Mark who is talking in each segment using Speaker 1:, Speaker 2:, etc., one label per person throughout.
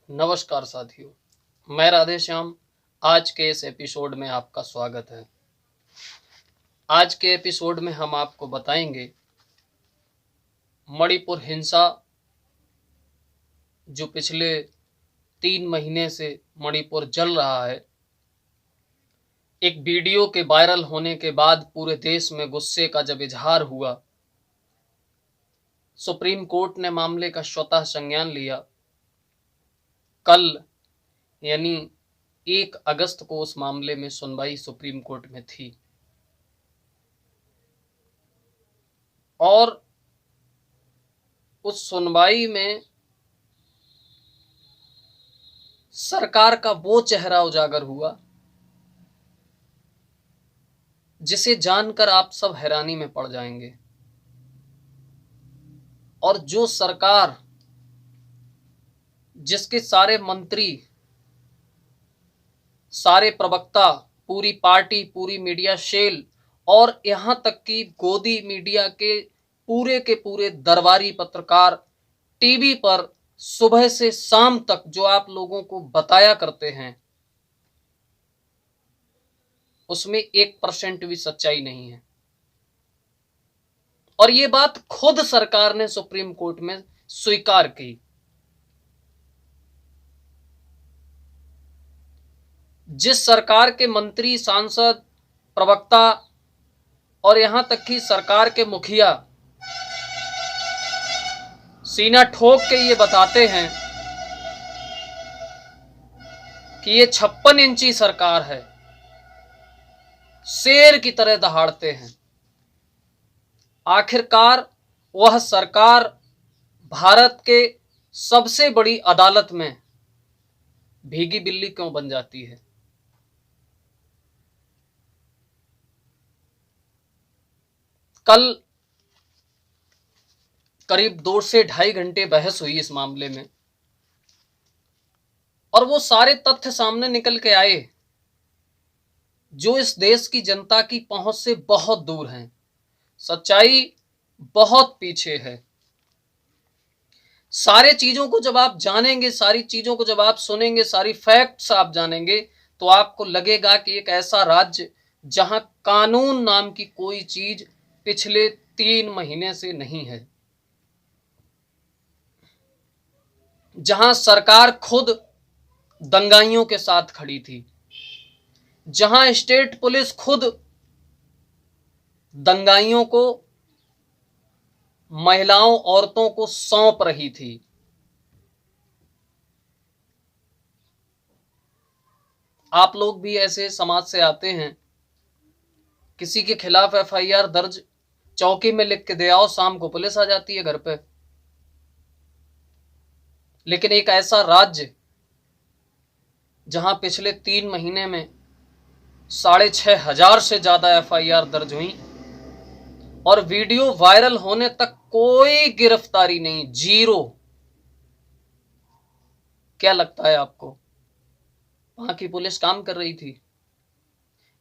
Speaker 1: नमस्कार साथियों, मैं राधे श्याम। आज के इस एपिसोड में आपका स्वागत है। आज के एपिसोड में हम आपको बताएंगे मणिपुर हिंसा जो पिछले 3 महीने से मणिपुर जल रहा है। एक वीडियो के वायरल होने के बाद पूरे देश में गुस्से का जब इजहार हुआ, सुप्रीम कोर्ट ने मामले का स्वतः संज्ञान लिया। कल यानी 1 अगस्त को उस मामले में सुनवाई सुप्रीम कोर्ट में थी और उस सुनवाई में सरकार का वो चेहरा उजागर हुआ जिसे जानकर आप सब हैरानी में पड़ जाएंगे। और जो सरकार, जिसके सारे मंत्री, सारे प्रवक्ता, पूरी पार्टी, पूरी मीडिया सेल और यहां तक कि गोदी मीडिया के पूरे दरबारी पत्रकार टीवी पर सुबह से शाम तक जो आप लोगों को बताया करते हैं, उसमें 1% भी सच्चाई नहीं है। और ये बात खुद सरकार ने सुप्रीम कोर्ट में स्वीकार की। जिस सरकार के मंत्री, सांसद, प्रवक्ता और यहां तक कि सरकार के मुखिया सीना ठोक के ये बताते हैं कि ये 56 इंची सरकार है, शेर की तरह दहाड़ते हैं। आखिरकार वह सरकार भारत के सबसे बड़ी अदालत में भीगी बिल्ली क्यों बन जाती है? कल करीब 2 से ढाई घंटे बहस हुई इस मामले में और वो सारे तथ्य सामने निकल के आए जो इस देश की जनता की पहुंच से बहुत दूर हैं। सच्चाई बहुत पीछे है। सारे चीजों को जब आप जानेंगे, सारी चीजों को जब आप सुनेंगे, सारी फैक्ट्स आप जानेंगे तो आपको लगेगा कि एक ऐसा राज्य जहां कानून नाम की कोई चीज पिछले 3 महीने से नहीं है, जहां सरकार खुद दंगाइयों के साथ खड़ी थी, जहां स्टेट पुलिस खुद दंगाइयों को, महिलाओं, औरतों को सौंप रही थी। आप लोग भी ऐसे समाज से आते हैं, किसी के खिलाफ एफआईआर दर्ज चौकी में लिख के दे आओ, शाम को पुलिस आ जाती है घर पे। लेकिन एक ऐसा राज्य जहां पिछले 3 महीने में 6,500 से ज्यादा एफआईआर दर्ज हुई और वीडियो वायरल होने तक कोई गिरफ्तारी नहीं, जीरो। क्या लगता है आपको वहां की पुलिस काम कर रही थी?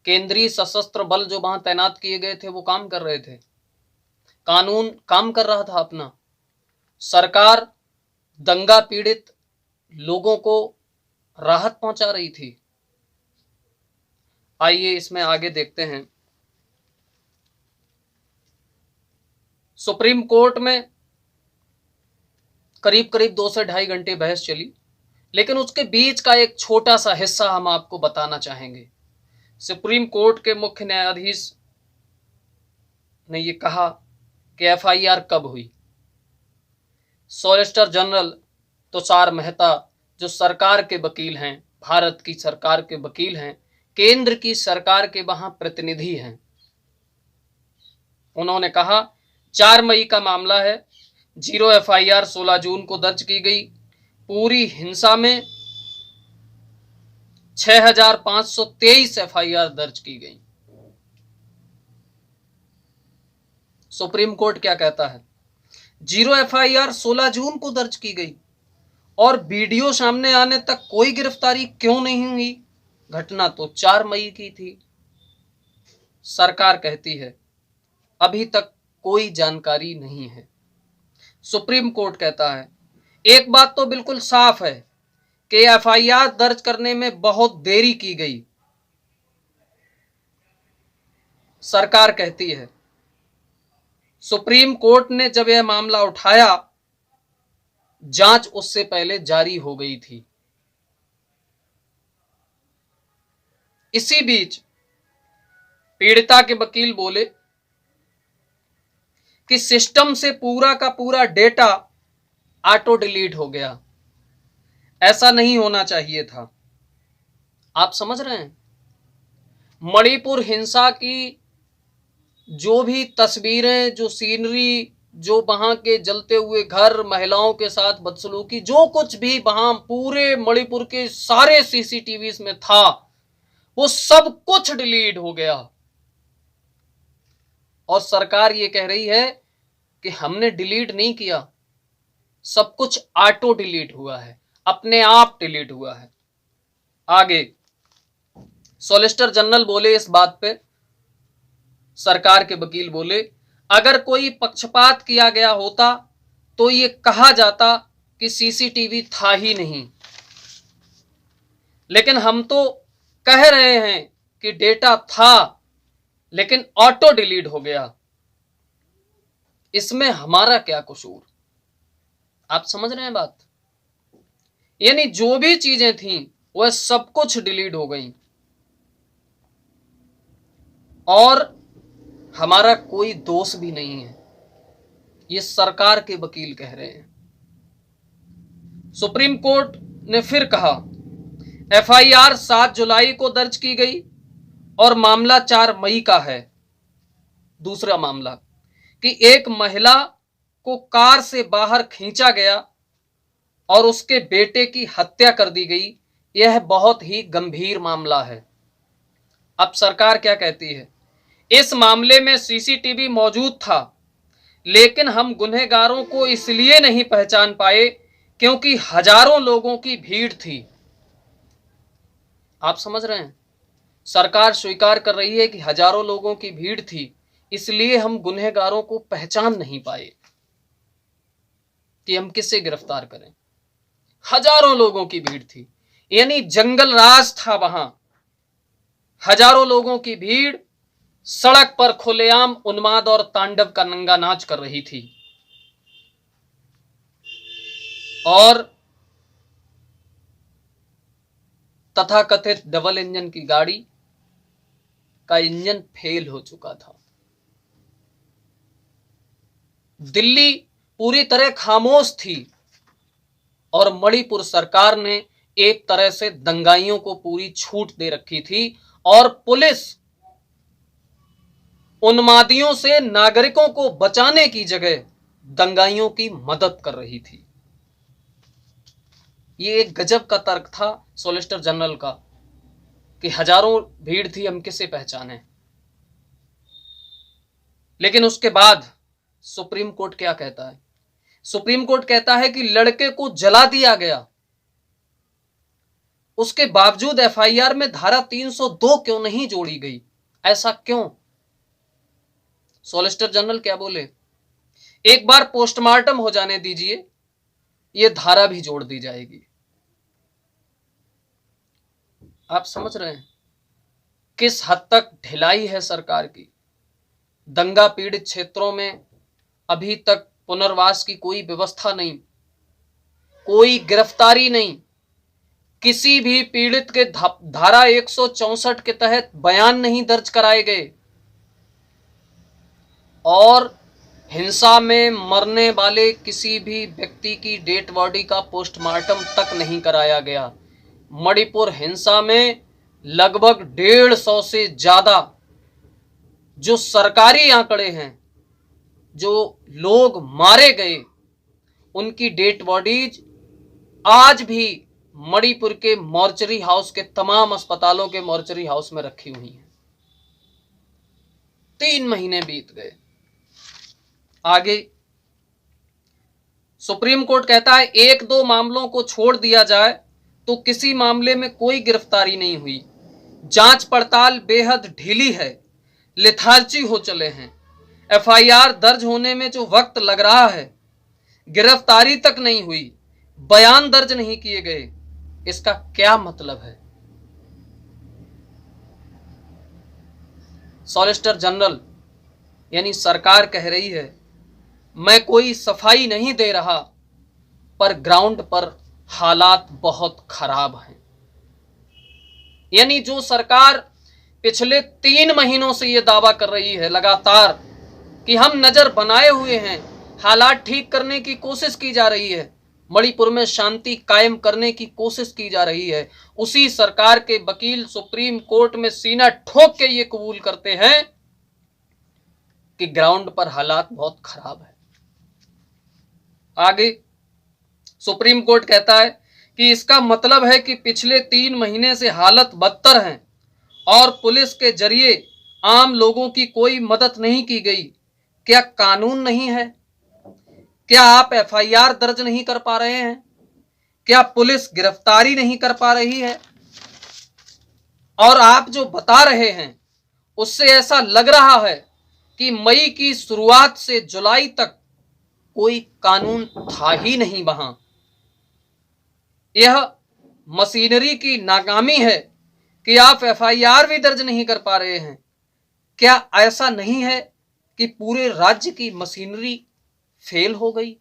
Speaker 1: केंद्रीय सशस्त्र बल जो वहां तैनात किए गए थे वो काम कर रहे थे, कानून काम कर रहा था अपना। सरकार दंगा पीड़ित लोगों को राहत पहुंचा रही थी। आइए इसमें आगे देखते हैं। सुप्रीम कोर्ट में करीब करीब 2 से ढाई घंटे बहस चली, लेकिन उसके बीच का एक छोटा सा हिस्सा हम आपको बताना चाहेंगे। सुप्रीम कोर्ट के मुख्य न्यायाधीश ने यह कहा कि एफआईआर कब हुई। सॉलिसिटर जनरल तुषार मेहता, जो सरकार के वकील हैं, भारत की सरकार के वकील हैं, केंद्र की सरकार के वहां प्रतिनिधि हैं, उन्होंने कहा 4 मई का मामला है, 0 एफआईआर 16 जून को दर्ज की गई। पूरी हिंसा में 6,523 एफआईआर दर्ज की गई। सुप्रीम कोर्ट क्या कहता है? 0 एफआईआर 16 जून को दर्ज की गई और वीडियो सामने आने तक कोई गिरफ्तारी क्यों नहीं हुई? घटना तो 4 मई की थी। सरकार कहती है अभी तक कोई जानकारी नहीं है। सुप्रीम कोर्ट कहता है एक बात तो बिल्कुल साफ है कि एफआईआर दर्ज करने में बहुत देरी की गई। सरकार कहती है सुप्रीम कोर्ट ने जब यह मामला उठाया, जांच उससे पहले जारी हो गई थी। इसी बीच पीड़िता के वकील बोले कि सिस्टम से पूरा का पूरा डेटा ऑटो डिलीट हो गया, ऐसा नहीं होना चाहिए था। आप समझ रहे हैं, मणिपुर हिंसा की जो भी तस्वीरें, जो सीनरी, जो वहां के जलते हुए घर, महिलाओं के साथ बदसलूकी, जो कुछ भी वहां पूरे मणिपुर के सारे सीसीटीवी में था, वो सब कुछ डिलीट हो गया। और सरकार ये कह रही है कि हमने डिलीट नहीं किया, सब कुछ ऑटो डिलीट हुआ है, अपने आप डिलीट हुआ है। आगे सॉलिसिटर जनरल बोले इस बात पे, सरकार के वकील बोले अगर कोई पक्षपात किया गया होता तो ये कहा जाता कि सीसीटीवी था ही नहीं, लेकिन हम तो कह रहे हैं कि डेटा था लेकिन ऑटो डिलीट हो गया, इसमें हमारा क्या कसूर। आप समझ रहे हैं बात, यानी जो भी चीजें थी वह सब कुछ डिलीट हो गई और हमारा कोई दोष भी नहीं है, ये सरकार के वकील कह रहे हैं। सुप्रीम कोर्ट ने फिर कहा एफआईआर 7 जुलाई को दर्ज की गई और मामला 4 मई का है। दूसरा मामला कि एक महिला को कार से बाहर खींचा गया और उसके बेटे की हत्या कर दी गई, यह बहुत ही गंभीर मामला है। अब सरकार क्या कहती है, इस मामले में सीसीटीवी मौजूद था लेकिन हम गुनहगारों को इसलिए नहीं पहचान पाए क्योंकि हजारों लोगों की भीड़ थी। आप समझ रहे हैं, सरकार स्वीकार कर रही है कि हजारों लोगों की भीड़ थी, इसलिए हम गुनहगारों को पहचान नहीं पाए कि हम किससे गिरफ्तार करें। हजारों लोगों की भीड़ थी, यानी जंगल राज था वहां। हजारों लोगों की भीड़ सड़क पर खुलेआम उन्माद और तांडव का नंगा नाच कर रही थी और तथाकथित डबल इंजन की गाड़ी का इंजन फेल हो चुका था। दिल्ली पूरी तरह खामोश थी और मणिपुर सरकार ने एक तरह से दंगाइयों को पूरी छूट दे रखी थी और पुलिस उन्मादियों से नागरिकों को बचाने की जगह दंगाइयों की मदद कर रही थी। ये एक गजब का तर्क था सॉलिसिटर जनरल का कि हजारों भीड़ थी, हम किसे पहचाने। लेकिन उसके बाद सुप्रीम कोर्ट क्या कहता है, सुप्रीम कोर्ट कहता है कि लड़के को जला दिया गया, उसके बावजूद एफआईआर में धारा 302 क्यों नहीं जोड़ी गई, ऐसा क्यों। सॉलिसिटर जनरल क्या बोले, एक बार पोस्टमार्टम हो जाने दीजिए, यह धारा भी जोड़ दी जाएगी। आप समझ रहे हैं किस हद तक ढिलाई है सरकार की। दंगा पीड़ित क्षेत्रों में अभी तक पुनर्वास की कोई व्यवस्था नहीं, कोई गिरफ्तारी नहीं, किसी भी पीड़ित के धारा 164 के तहत बयान नहीं दर्ज कराए गए और हिंसा में मरने वाले किसी भी व्यक्ति की डेड बॉडी का पोस्टमार्टम तक नहीं कराया गया। मणिपुर हिंसा में लगभग 150 से ज्यादा जो सरकारी आंकड़े हैं, जो लोग मारे गए, उनकी डेड बॉडीज आज भी मणिपुर के मॉर्चरी हाउस के तमाम अस्पतालों के मॉर्चरी हाउस में रखी हुई हैं। 3 महीने बीत गए। आगे सुप्रीम कोर्ट कहता है 1-2 मामलों को छोड़ दिया जाए तो किसी मामले में कोई गिरफ्तारी नहीं हुई, जांच पड़ताल बेहद ढीली है, लेथार्जी हो चले हैं, एफआईआर दर्ज होने में जो वक्त लग रहा है, गिरफ्तारी तक नहीं हुई, बयान दर्ज नहीं किए गए, इसका क्या मतलब है? सॉलिसिटर जनरल यानी सरकार कह रही है, मैं कोई सफाई नहीं दे रहा, पर ग्राउंड पर हालात बहुत खराब हैं। यानी जो सरकार पिछले 3 महीनों से यह दावा कर रही है लगातार कि हम नजर बनाए हुए हैं, हालात ठीक करने की कोशिश की जा रही है, मणिपुर में शांति कायम करने की कोशिश की जा रही है, उसी सरकार के वकील सुप्रीम कोर्ट में सीना ठोक के ये कबूल करते हैं कि ग्राउंड पर हालात बहुत खराब है। आगे सुप्रीम कोर्ट कहता है कि इसका मतलब है कि पिछले 3 महीने से हालत बदतर हैं और पुलिस के जरिए आम लोगों की कोई मदद नहीं की गई। क्या कानून नहीं है? क्या आप एफआईआर दर्ज नहीं कर पा रहे हैं? क्या पुलिस गिरफ्तारी नहीं कर पा रही है? और आप जो बता रहे हैं उससे ऐसा लग रहा है कि मई की शुरुआत से जुलाई तक कोई कानून था ही नहीं वहां। यह मशीनरी की नाकामी है कि आप एफआईआर भी दर्ज नहीं कर पा रहे हैं। क्या ऐसा नहीं है कि पूरे राज्य की मशीनरी फेल हो गई?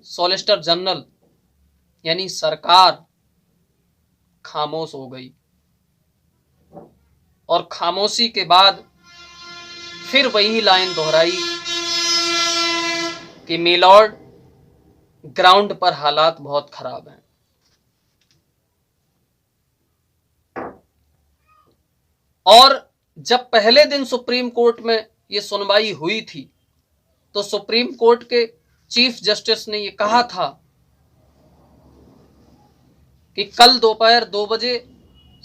Speaker 1: सॉलिसिटर जनरल यानी सरकार खामोश हो गई और खामोशी के बाद फिर वही लाइन दोहराई कि मिलॉर्ड, ग्राउंड पर हालात बहुत खराब हैं। और जब पहले दिन सुप्रीम कोर्ट में यह सुनवाई हुई थी तो सुप्रीम कोर्ट के चीफ जस्टिस ने यह कहा था कि कल दोपहर 2 बजे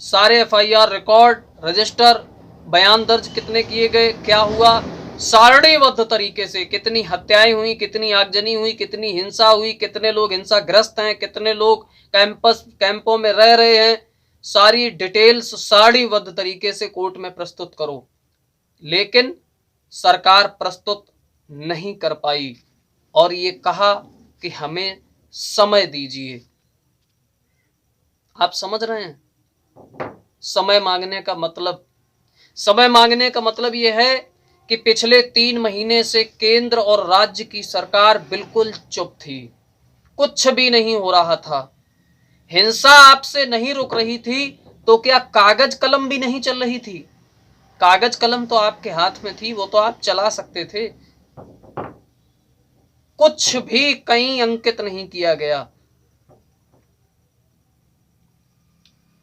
Speaker 1: सारे एफआईआर रिकॉर्ड, रजिस्टर, बयान दर्ज कितने किए गए, क्या हुआ, सारणीबद्ध तरीके से कितनी हत्याएं हुई, कितनी आगजनी हुई, कितनी हिंसा हुई, कितने लोग हिंसाग्रस्त हैं, कितने लोग कैंपों में रह रहे हैं, सारी डिटेल्स सारणीबद्ध तरीके से कोर्ट में प्रस्तुत करो। लेकिन सरकार प्रस्तुत नहीं कर पाई और ये कहा कि हमें समय दीजिए। आप समझ रहे हैं समय मांगने का मतलब? समय मांगने का मतलब यह है कि पिछले 3 महीने से केंद्र और राज्य की सरकार बिल्कुल चुप थी, कुछ भी नहीं हो रहा था। हिंसा आपसे नहीं रुक रही थी तो क्या कागज कलम भी नहीं चल रही थी? कागज कलम तो आपके हाथ में थी, वो तो आप चला सकते थे। कुछ भी कहीं अंकित नहीं किया गया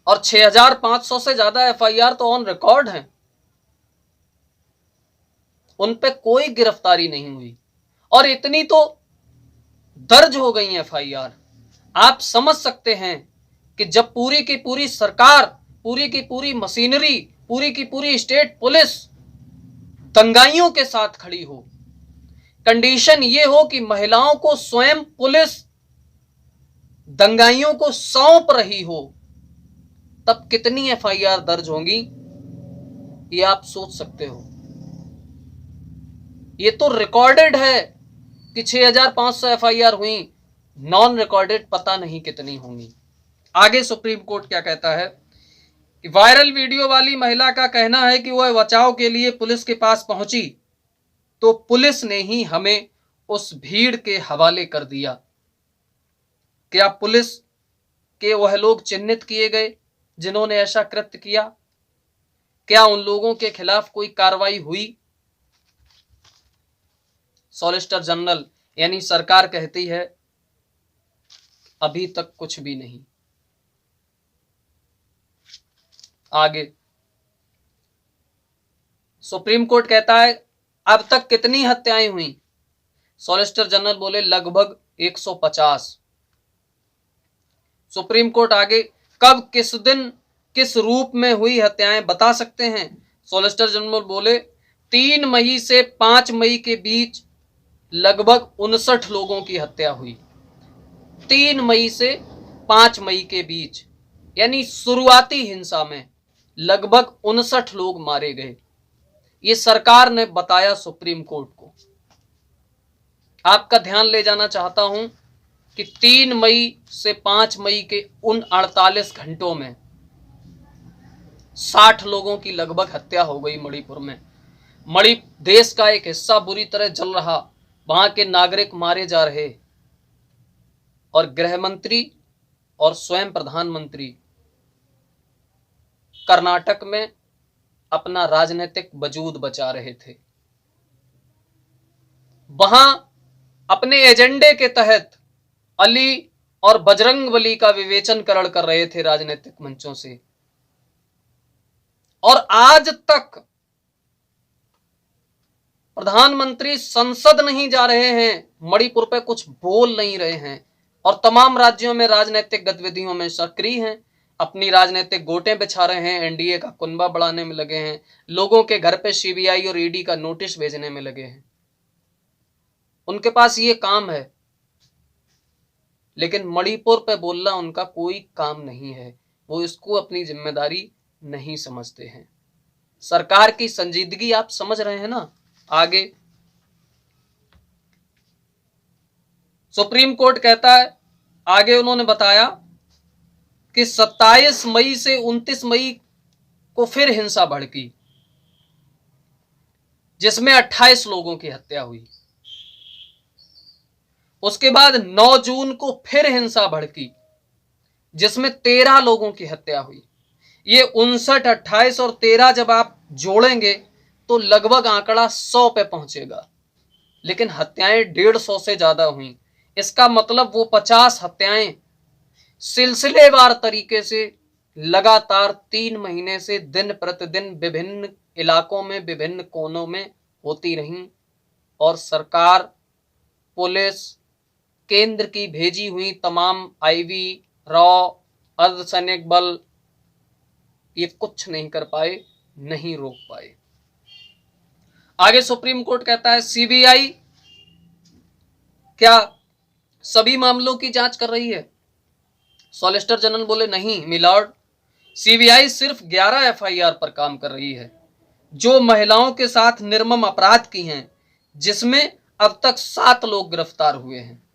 Speaker 1: और 6500 से ज्यादा एफआईआर तो ऑन रिकॉर्ड हैं, उन पे कोई गिरफ्तारी नहीं हुई और इतनी तो दर्ज हो गई एफआईआर। आप समझ सकते हैं कि जब पूरी की पूरी सरकार, पूरी की पूरी मशीनरी, पूरी की पूरी स्टेट पुलिस दंगाइयों के साथ खड़ी हो, कंडीशन ये हो कि महिलाओं को स्वयं पुलिस दंगाइयों को सौंप रही हो, तब कितनी एफआईआर दर्ज होंगी ये आप सोच सकते हो। ये तो रिकॉर्डेड है कि 6500 एफआईआर हुई, नॉन रिकॉर्डेड पता नहीं कितनी होंगी। आगे सुप्रीम कोर्ट क्या कहता है कि वायरल वीडियो वाली महिला का कहना है कि वह बचाव के लिए पुलिस के पास पहुंची तो पुलिस ने ही हमें उस भीड़ के हवाले कर दिया। क्या पुलिस के वह लोग चिन्हित किए गए जिन्होंने ऐसा कृत्य किया? क्या उन लोगों के खिलाफ कोई कार्रवाई हुई? सॉलिसिटर जनरल यानी सरकार कहती है अभी तक कुछ भी नहीं। आगे सुप्रीम कोर्ट कहता है अब तक कितनी हत्याएं हुई? सॉलिसिटर जनरल बोले लगभग 150। सुप्रीम कोर्ट आगे कब, किस दिन, किस रूप में हुई हत्याएं बता सकते हैं? सॉलिसिटर जनरल बोले 3 मई से 5 मई के बीच लगभग 59 लोगों की हत्या हुई। 3 मई से 5 मई के बीच यानी शुरुआती हिंसा में लगभग 59 लोग मारे गए। ये सरकार ने बताया सुप्रीम कोर्ट को। आपका ध्यान ले जाना चाहता हूं कि 3 मई से 5 मई के उन 48 घंटों में 60 लोगों की लगभग हत्या हो गई मणिपुर में। देश का एक हिस्सा बुरी तरह जल रहा, वहां के नागरिक मारे जा रहे, और गृह मंत्री और स्वयं प्रधानमंत्री कर्नाटक में अपना राजनीतिक वजूद बचा रहे थे। वहां अपने एजेंडे के तहत अली और बजरंगबली का विवेचनकरण कर रहे थे राजनीतिक मंचों से, और आज तक प्रधानमंत्री संसद नहीं जा रहे हैं, मणिपुर पे कुछ बोल नहीं रहे हैं, और तमाम राज्यों में राजनीतिक गतिविधियों में सक्रिय हैं, अपनी राजनीतिक गोटें बिछा रहे हैं, एनडीए का कुनबा बढ़ाने में लगे हैं, लोगों के घर पे सीबीआई और ईडी का नोटिस भेजने में लगे हैं। उनके पास ये काम है, लेकिन मणिपुर पे बोलना उनका कोई काम नहीं है। वो इसको अपनी जिम्मेदारी नहीं समझते हैं। सरकार की संजीदगी आप समझ रहे हैं ना। आगे सुप्रीम कोर्ट कहता है, आगे उन्होंने बताया कि 27 मई से 29 मई को फिर हिंसा भड़की, जिसमें 28 लोगों की हत्या हुई। उसके बाद 9 जून को फिर हिंसा भड़की, जिसमें 13 लोगों की हत्या हुई। ये 59, 28 और 13 जब आप जोड़ेंगे तो लगभग आंकड़ा 100 पे पहुंचेगा, लेकिन हत्याएं 150 से ज्यादा हुई। इसका मतलब वो 50 हत्याएं सिलसिलेवार तरीके से लगातार 3 महीने से दिन प्रतिदिन विभिन्न इलाकों में, विभिन्न कोनों में होती रहीं, और सरकार, पुलिस, केंद्र की भेजी हुई तमाम आईवी, रॉ, अर्धसैनिक बल ये कुछ नहीं कर पाए, नहीं रोक पाए। आगे सुप्रीम कोर्ट कहता है, सीबीआई क्या सभी मामलों की जांच कर रही है? सॉलिसिटर जनरल बोले, नहीं मिलॉर्ड, सीबीआई सिर्फ 11 एफआईआर पर काम कर रही है, जो महिलाओं के साथ निर्मम अपराध की हैं, जिसमें अब तक 7 लोग गिरफ्तार हुए हैं।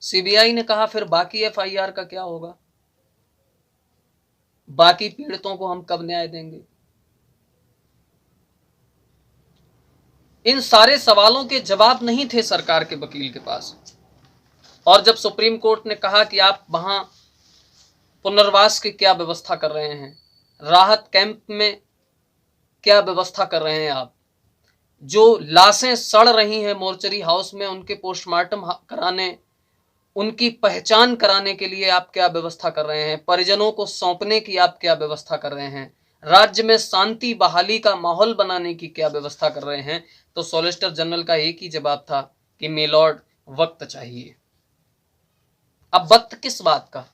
Speaker 1: सीबीआई ने कहा, फिर बाकी एफआईआर का क्या होगा? बाकी पीड़ितों को हम कब न्याय देंगे? इन सारे सवालों के जवाब नहीं थे सरकार के वकील के पास। और जब सुप्रीम कोर्ट ने कहा कि आप वहां पुनर्वास की क्या व्यवस्था कर रहे हैं, राहत कैंप में क्या व्यवस्था कर रहे हैं आप, जो लाशें सड़ रही हैं मोर्चरी हाउस में, उनके पोस्टमार्टम कराने, उनकी पहचान कराने के लिए आप क्या व्यवस्था कर रहे हैं, परिजनों को सौंपने की आप क्या व्यवस्था कर रहे हैं, राज्य में शांति बहाली का माहौल बनाने की क्या व्यवस्था कर रहे हैं? तो सॉलिसिटर जनरल का एक ही जवाब था कि मिलॉर्ड, वक्त चाहिए। अब वक्त किस बात का?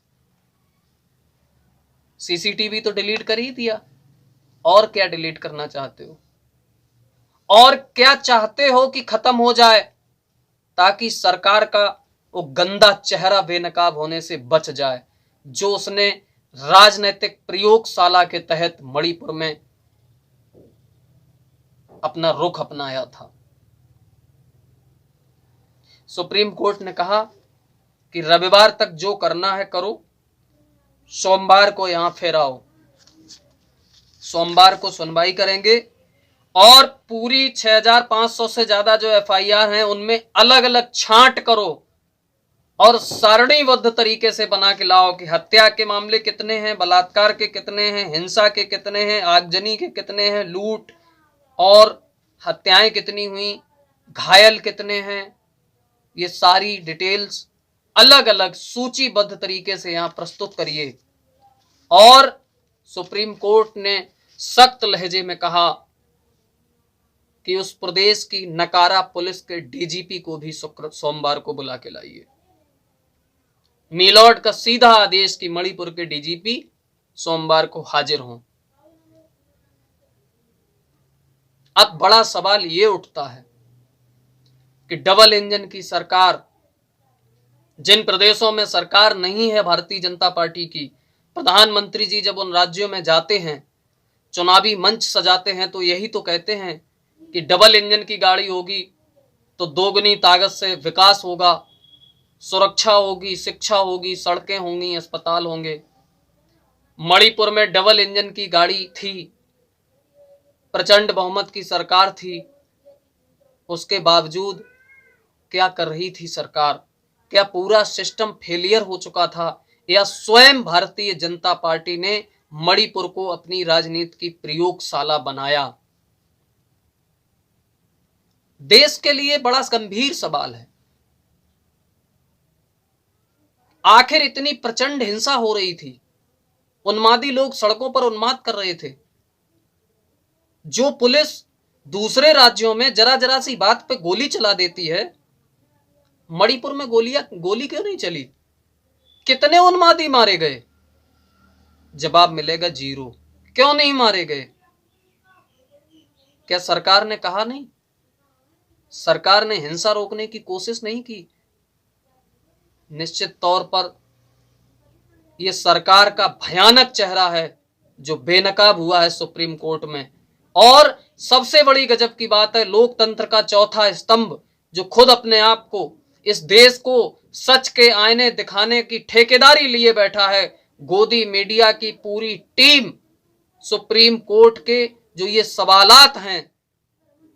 Speaker 1: सीसीटीवी तो डिलीट कर ही दिया, और क्या डिलीट करना चाहते हो? और क्या चाहते हो कि खत्म हो जाए, ताकि सरकार का वो गंदा चेहरा बेनकाब होने से बच जाए, जो उसने राजनीतिक प्रयोगशाला के तहत मणिपुर में अपना रुख अपनाया था। सुप्रीम कोर्ट ने कहा कि रविवार तक जो करना है करो, सोमवार को यहां फिर आओ, सोमवार को सुनवाई करेंगे, और पूरी 6500 से ज्यादा जो एफआईआर हैं उनमें अलग अलग छांट करो और सारणीबद्ध तरीके से बना के लाओ कि हत्या के मामले कितने हैं, बलात्कार के कितने हैं, हिंसा के कितने हैं, आगजनी के कितने हैं, लूट और हत्याएं कितनी हुई, घायल कितने हैं, ये सारी डिटेल्स अलग अलग सूचीबद्ध तरीके से यहां प्रस्तुत करिए। और सुप्रीम कोर्ट ने सख्त लहजे में कहा कि उस प्रदेश की नकारा पुलिस के डीजीपी को भी सोमवार को बुला के लाइए। मिलॉर्ड का सीधा आदेश कि मणिपुर के डीजीपी सोमवार को हाजिर हों। अब बड़ा सवाल यह उठता है कि डबल इंजन की सरकार, जिन प्रदेशों में सरकार नहीं है भारतीय जनता पार्टी की, प्रधानमंत्री जी जब उन राज्यों में जाते हैं, चुनावी मंच सजाते हैं, तो यही तो कहते हैं कि डबल इंजन की गाड़ी होगी तो दोगुनी ताकत से विकास होगा, सुरक्षा होगी, शिक्षा होगी, सड़कें होंगी, अस्पताल होंगे। मणिपुर में डबल इंजन की गाड़ी थी, प्रचंड बहुमत की सरकार थी, उसके बावजूद क्या कर रही थी सरकार? क्या पूरा सिस्टम फेलियर हो चुका था, या स्वयं भारतीय जनता पार्टी ने मणिपुर को अपनी राजनीति की प्रयोगशाला बनाया? देश के लिए बड़ा गंभीर सवाल है। आखिर इतनी प्रचंड हिंसा हो रही थी, उन्मादी लोग सड़कों पर उन्माद कर रहे थे। जो पुलिस दूसरे राज्यों में जरा जरा सी बात पे गोली चला देती है, मणिपुर में गोली क्यों नहीं चली? कितने उन्मादी मारे गए? जवाब मिलेगा जीरो। क्यों नहीं मारे गए? क्या सरकार ने कहा नहीं? सरकार ने हिंसा रोकने की कोशिश नहीं की? निश्चित तौर पर यह सरकार का भयानक चेहरा है जो बेनकाब हुआ है सुप्रीम कोर्ट में। और सबसे बड़ी गजब की बात है, लोकतंत्र का चौथा स्तंभ जो खुद अपने आप को, इस देश को सच के आईने दिखाने की ठेकेदारी लिए बैठा है, गोदी मीडिया की पूरी टीम सुप्रीम कोर्ट के जो ये सवालात हैं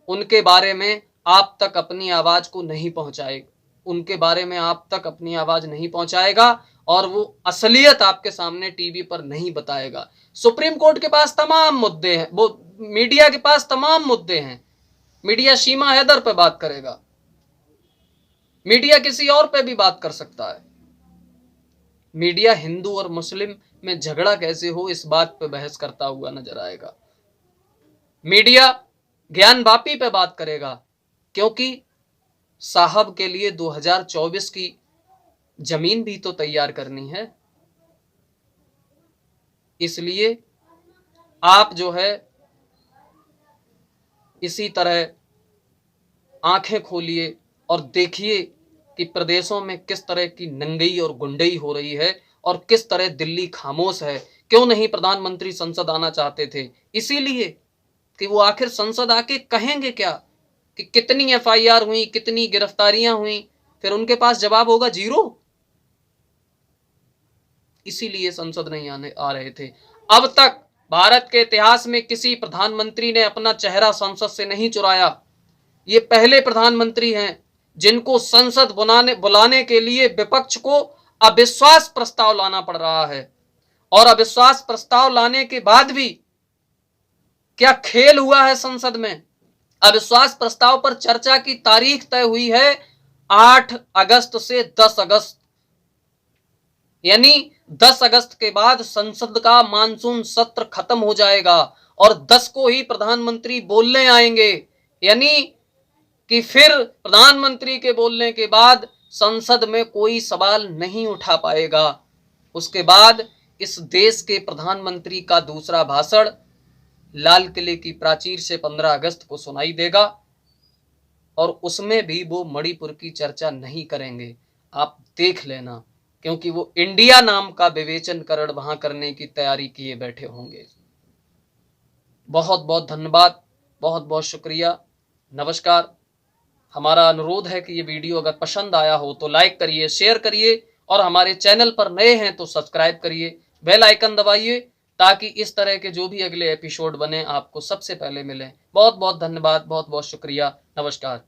Speaker 1: उनके बारे में आप तक अपनी आवाज को नहीं पहुंचाएगा, उनके बारे में आप तक अपनी आवाज नहीं पहुंचाएगा और वो असलियत आपके सामने टीवी पर नहीं बताएगा। सुप्रीम कोर्ट के पास तमाम मुद्दे हैं, वो मीडिया के पास तमाम मुद्दे हैं। मीडिया शीमा हैदर पे बात करेगा, मीडिया किसी और पे भी बात कर सकता है। मीडिया हिंदू और मुस्लिम में झगड़ा कैसे हो इस बात पे बहस करता हुआ नजर आएगा। मीडिया ज्ञान वापी पे बात करेगा, क्योंकि साहब के लिए 2024 की जमीन भी तो तैयार करनी है। इसलिए आप जो है इसी तरह आंखें खोलिए और देखिए कि प्रदेशों में किस तरह की नंगई और गुंडई हो रही है और किस तरह दिल्ली खामोश है। क्यों नहीं प्रधानमंत्री संसद आना चाहते थे? इसीलिए कि वो आखिर संसद आके कहेंगे क्या कि कितनी एफआईआर हुई, कितनी गिरफ्तारियां हुई, फिर उनके पास जवाब होगा जीरो। इसीलिए संसद नहीं आ रहे थे। अब तक भारत के इतिहास में किसी प्रधानमंत्री ने अपना चेहरा संसद से नहीं चुराया। ये पहले प्रधानमंत्री हैं जिनको संसद बुलाने के लिए विपक्ष को अविश्वास प्रस्ताव लाना पड़ रहा है। और अविश्वास प्रस्ताव लाने के बाद भी क्या खेल हुआ है संसद में? अविश्वास प्रस्ताव पर चर्चा की तारीख तय हुई है 8 अगस्त से 10 अगस्त, यानी 10 अगस्त के बाद संसद का मानसून सत्र खत्म हो जाएगा और 10 को ही प्रधानमंत्री बोलने आएंगे। यानी कि फिर प्रधानमंत्री के बोलने के बाद संसद में कोई सवाल नहीं उठा पाएगा। उसके बाद इस देश के प्रधानमंत्री का दूसरा भाषण लाल किले की प्राचीर से 15 अगस्त को सुनाई देगा और उसमें भी वो मणिपुर की चर्चा नहीं करेंगे। आप देख लेना, क्योंकि वो इंडिया नाम का विवेचनकरण वहां करने की तैयारी किए बैठे होंगे। बहुत बहुत धन्यवाद, बहुत बहुत शुक्रिया, नमस्कार। हमारा अनुरोध है कि ये वीडियो अगर पसंद आया हो तो लाइक करिए, शेयर करिए और हमारे चैनल पर नए हैं तो सब्सक्राइब करिए, बेल आइकन दबाइए ताकि इस तरह के जो भी अगले एपिसोड बने आपको सबसे पहले मिलें। बहुत बहुत धन्यवाद, बहुत बहुत शुक्रिया, नमस्कार।